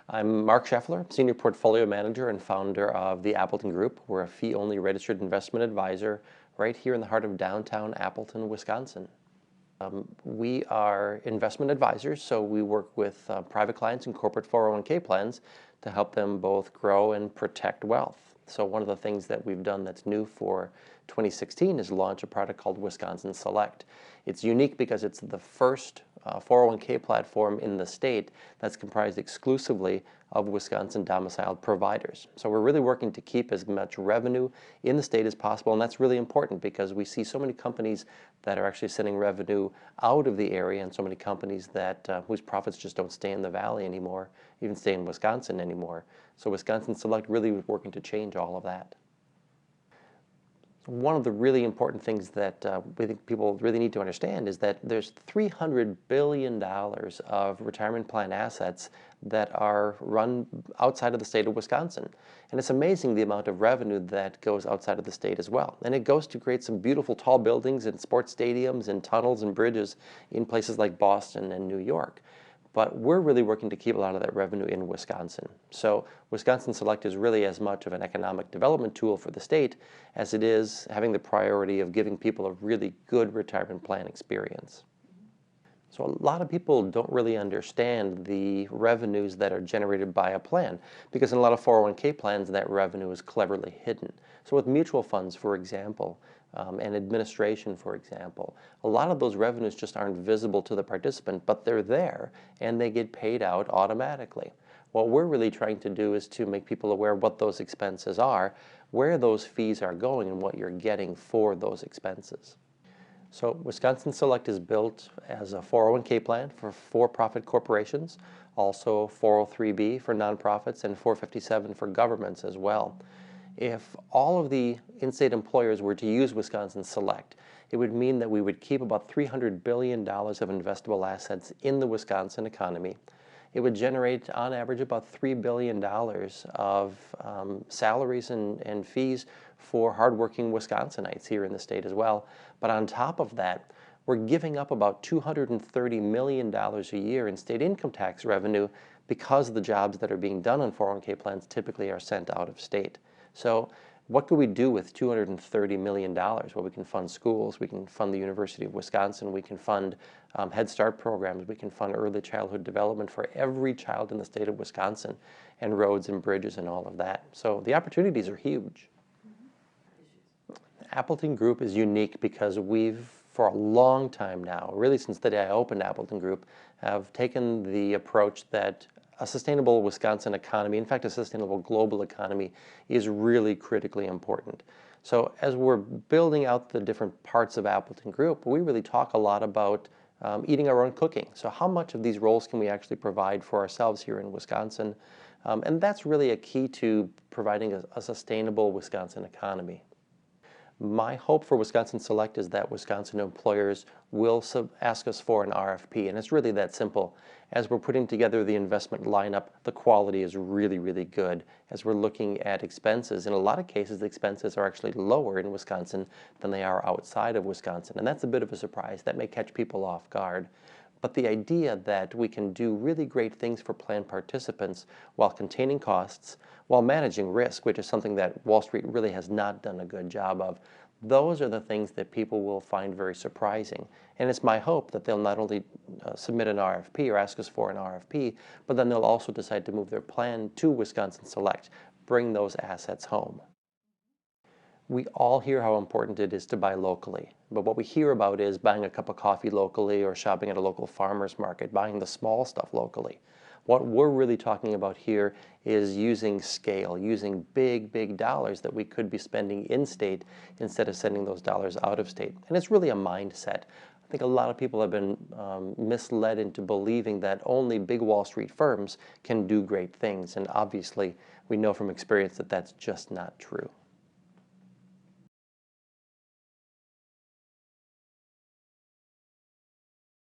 I'm Mark Scheffler, Senior Portfolio Manager and founder of the Appleton Group. We're a fee-only registered investment advisor right here in the heart of downtown Appleton, Wisconsin. We are investment advisors, so we work with private clients and corporate 401k plans to help them both grow and protect wealth. So one of the things that we've done that's new for 2016 is launch a product called Wisconsin Select. It's unique because it's the first 401k platform in the state that's comprised exclusively of Wisconsin domiciled providers. So we're really working to keep as much revenue in the state as possible, and that's really important because we see so many companies that are actually sending revenue out of the area, and so many companies that whose profits just don't stay in the valley anymore, even stay in Wisconsin anymore. So Wisconsin Select really was working to change all of that. One of the really important things that we think people really need to understand is that there's $300 billion of retirement plan assets that are run outside of the state of Wisconsin. And it's amazing the amount of revenue that goes outside of the state as well. And it goes to create some beautiful tall buildings and sports stadiums and tunnels and bridges in places like Boston and New York. But we're really working to keep a lot of that revenue in Wisconsin. So Wisconsin Select is really as much of an economic development tool for the state as it is having the priority of giving people a really good retirement plan experience. So a lot of people don't really understand the revenues that are generated by a plan because in a lot of 401k plans that revenue is cleverly hidden. So with mutual funds, for example, and administration, for example, a lot of those revenues just aren't visible to the participant, but they're there and they get paid out automatically. What we're really trying to do is to make people aware of what those expenses are, where those fees are going, and what you're getting for those expenses. So Wisconsin Select is built as a 401k plan for for-profit corporations, also 403b for nonprofits, and 457 for governments as well. If all of the in-state employers were to use Wisconsin Select, it would mean that we would keep about $300 billion of investable assets in the Wisconsin economy. It would generate, on average, about $3 billion of salaries and fees for hardworking Wisconsinites here in the state as well. But on top of that, we're giving up about $230 million a year in state income tax revenue because the jobs that are being done on 401k plans typically are sent out of state. So what could we do with $230 million? Well, we can fund schools, we can fund the University of Wisconsin, we can fund Head Start programs, we can fund early childhood development for every child in the state of Wisconsin, and roads and bridges and all of that. So the opportunities are huge. Appleton Group is unique because we've, for a long time now, really since the day I opened Appleton Group, have taken the approach that a sustainable Wisconsin economy, in fact a sustainable global economy, is really critically important. So as we're building out the different parts of Appleton Group, we really talk a lot about eating our own cooking. So how much of these roles can we actually provide for ourselves here in Wisconsin? And that's really a key to providing a sustainable Wisconsin economy. My hope for Wisconsin Select is that Wisconsin employers will ask us for an RFP, and it's really that simple. As we're putting together the investment lineup, the quality is really, really good. As we're looking at expenses, in a lot of cases, the expenses are actually lower in Wisconsin than they are outside of Wisconsin, and that's a bit of a surprise. That may catch people off guard. But the idea that we can do really great things for plan participants while containing costs, while managing risk, which is something that Wall Street really has not done a good job of, those are the things that people will find very surprising. And it's my hope that they'll not only submit an RFP or ask us for an RFP, but then they'll also decide to move their plan to Wisconsin Select, bring those assets home. We all hear how important it is to buy locally, but what we hear about is buying a cup of coffee locally or shopping at a local farmer's market, buying the small stuff locally. What we're really talking about here is using scale, using big, big dollars that we could be spending in-state instead of sending those dollars out of state. And it's really a mindset. I think a lot of people have been misled into believing that only big Wall Street firms can do great things, and obviously we know from experience that that's just not true.